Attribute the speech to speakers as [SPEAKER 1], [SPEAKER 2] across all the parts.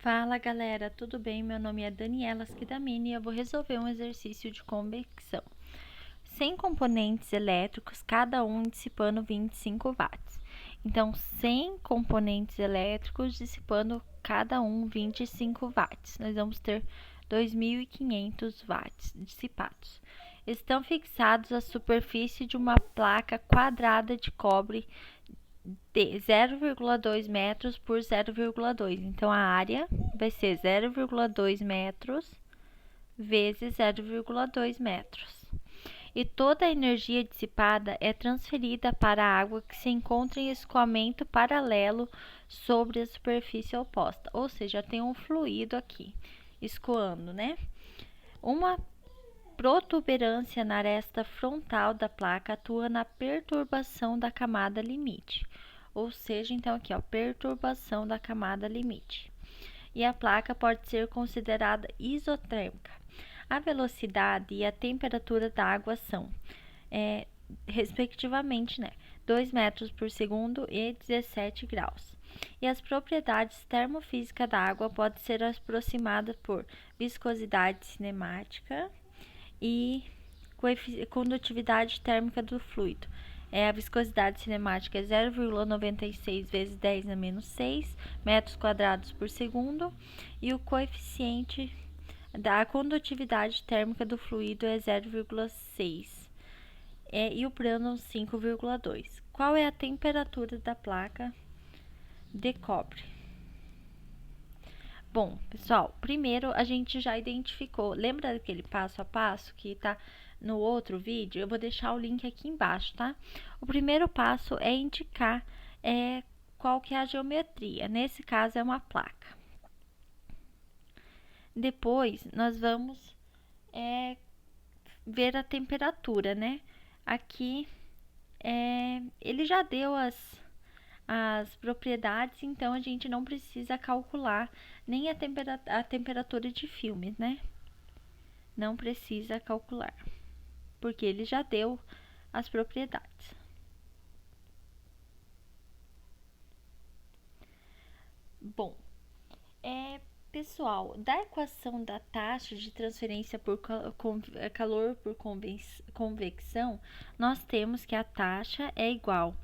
[SPEAKER 1] Fala galera, tudo bem? Meu nome é Daniela Schidamini e eu vou resolver um exercício de convecção. 100 componentes elétricos, cada um dissipando 25 watts. Então, 100 componentes elétricos dissipando cada um 25 watts. Nós vamos ter 2.500 watts dissipados. Estão fixados à superfície de uma placa quadrada de cobre de 0,2 metros por 0,2. Então, a área vai ser 0,2 metros vezes 0,2 metros. E toda a energia dissipada é transferida para a água que se encontra em escoamento paralelo sobre a superfície oposta. Ou seja, tem um fluido aqui escoando, né? Uma protuberância na aresta frontal da placa atua na perturbação da camada limite. Ou seja, então aqui, ó, perturbação da camada limite. E a placa pode ser considerada isotérmica. A velocidade e a temperatura da água são, respectivamente, 2 metros por segundo e 17 graus. E as propriedades termofísicas da água podem ser aproximadas por viscosidade cinemática e condutividade térmica do fluido. A viscosidade cinemática é 0,96 vezes 10 a menos 6 metros quadrados por segundo e o coeficiente da condutividade térmica do fluido é 0,6 e o prânon 5,2. Qual é a temperatura da placa de cobre? Bom, pessoal, primeiro a gente já identificou, lembra daquele passo a passo que tá no outro vídeo? Eu vou deixar o link aqui embaixo, tá? O primeiro passo é indicar qual que é a geometria, nesse caso é uma placa. Depois, nós vamos ver a temperatura, né? Aqui, ele já deu as propriedades, então a gente não precisa calcular nem a temperatura de filme, né? Não precisa calcular, porque ele já deu as propriedades. Bom, pessoal, da equação da taxa de transferência por calor por convecção, nós temos que a taxa é igual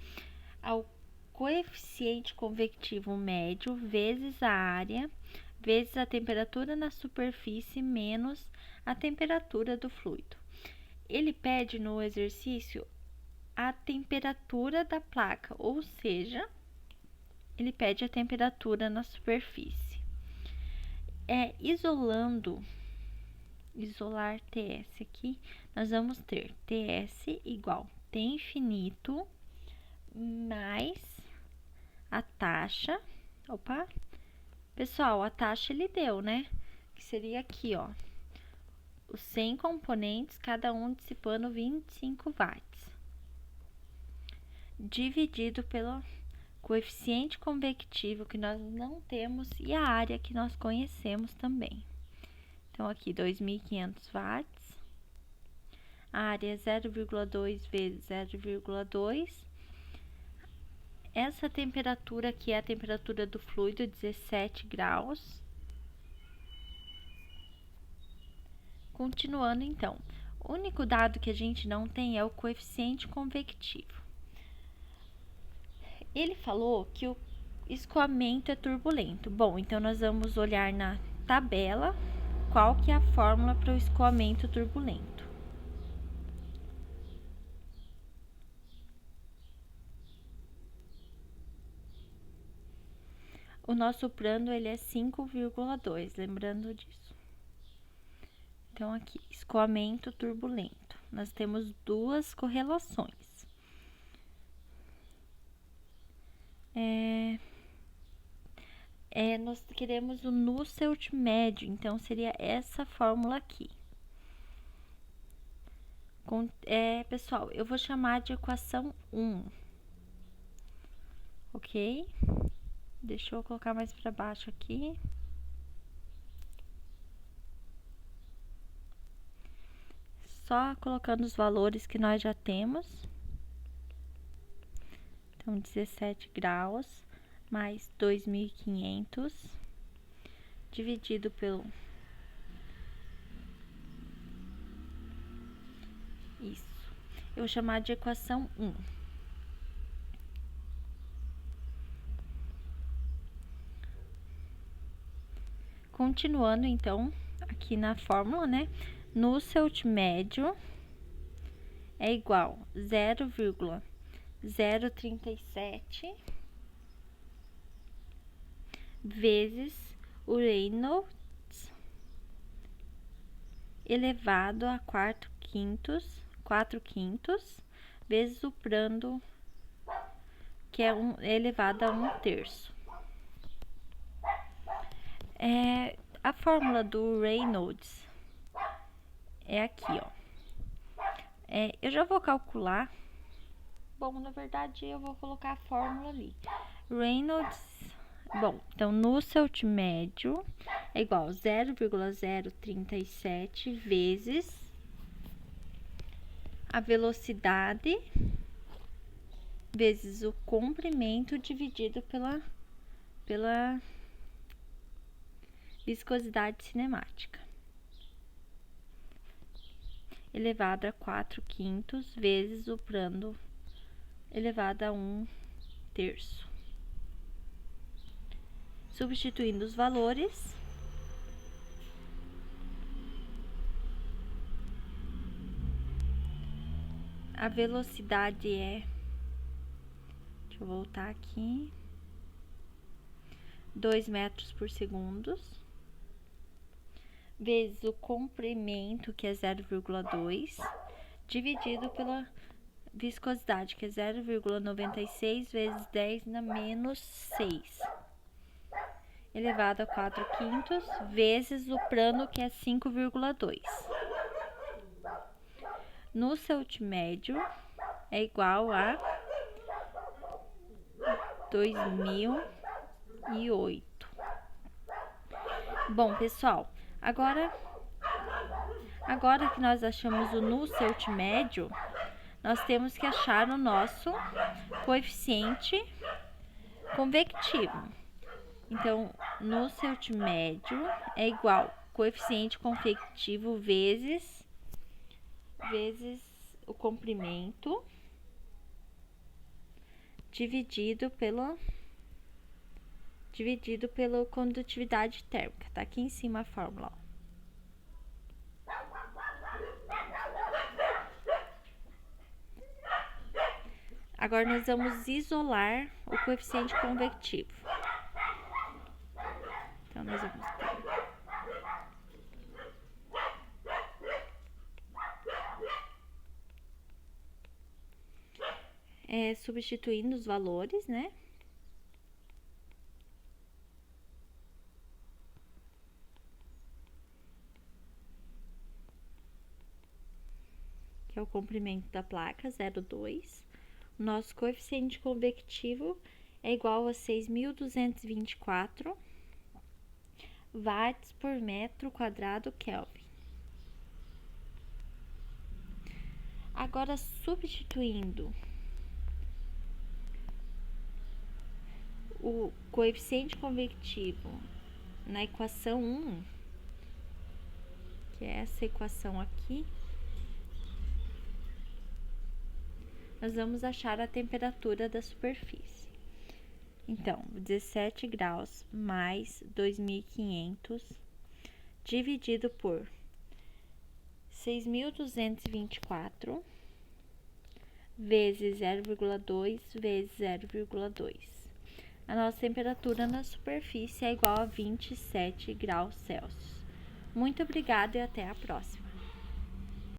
[SPEAKER 1] ao coeficiente convectivo médio vezes a área vezes a temperatura na superfície menos a temperatura do fluido. Ele pede no exercício a temperatura da placa, ou seja, ele pede a temperatura na superfície. Isolar TS aqui, nós vamos ter TS igual T infinito mais a taxa, pessoal, a taxa ele deu, né? Que seria aqui, ó, os 100 componentes, cada um dissipando 25 watts, dividido pelo coeficiente convectivo que nós não temos e a área que nós conhecemos também. Então, aqui 2.500 watts, a área é 0,2 vezes 0,2. Essa temperatura aqui é a temperatura do fluido, 17 graus. Continuando, então, o único dado que a gente não tem é o coeficiente convectivo. Ele falou que o escoamento é turbulento. Bom, então nós vamos olhar na tabela qual que é a fórmula para o escoamento turbulento. O nosso prânon ele é 5,2, lembrando disso. Então, aqui, escoamento turbulento. Nós temos duas correlações. Nós queremos o Nusselt médio, então seria essa fórmula aqui. Pessoal, eu vou chamar de equação 1, ok? Deixa eu colocar mais para baixo aqui. Só colocando os valores que nós já temos. Então, 17 graus mais 2.500 dividido pelo... Isso. Eu vou chamar de equação 1. Continuando, então, aqui na fórmula, né? Nusselt médio é igual a 0,037 vezes o Reynolds elevado a 4 quintos vezes o Prandtl, que é elevado a 1/3. A fórmula do Reynolds é aqui, ó. Eu já vou calcular. Bom, na verdade, eu vou colocar a fórmula ali. Reynolds, bom, então Nusselt médio é igual a 0,037 vezes a velocidade vezes o comprimento dividido pela viscosidade cinemática, elevado a 4 quintos vezes o Prandtl elevado a 1/3. Substituindo os valores, a velocidade é, deixa eu voltar aqui, 2 metros por segundo, vezes o comprimento, que é 0,2, dividido pela viscosidade, que é 0,96 vezes 10 na menos 6, elevado a 4 quintos, vezes o Prandtl, que é 5,2. Nusselt médio é igual a 2008. Bom, pessoal, agora que nós achamos o Nusselt médio, nós temos que achar o nosso coeficiente convectivo. Então, Nusselt médio é igual a coeficiente convectivo vezes o comprimento dividido pela condutividade térmica. Tá aqui em cima a fórmula, ó. Agora nós vamos isolar o coeficiente convectivo. Então nós vamos ter substituindo os valores, né? Que é o comprimento da placa, 0,2. O nosso coeficiente convectivo é igual a 6.224 watts por metro quadrado Kelvin. Agora, substituindo o coeficiente convectivo na equação 1, que é essa equação aqui, nós vamos achar a temperatura da superfície. Então, 17 graus mais 2.500 dividido por 6.224 vezes 0,2 vezes 0,2. A nossa temperatura na superfície é igual a 27 graus Celsius. Muito obrigada e até a próxima.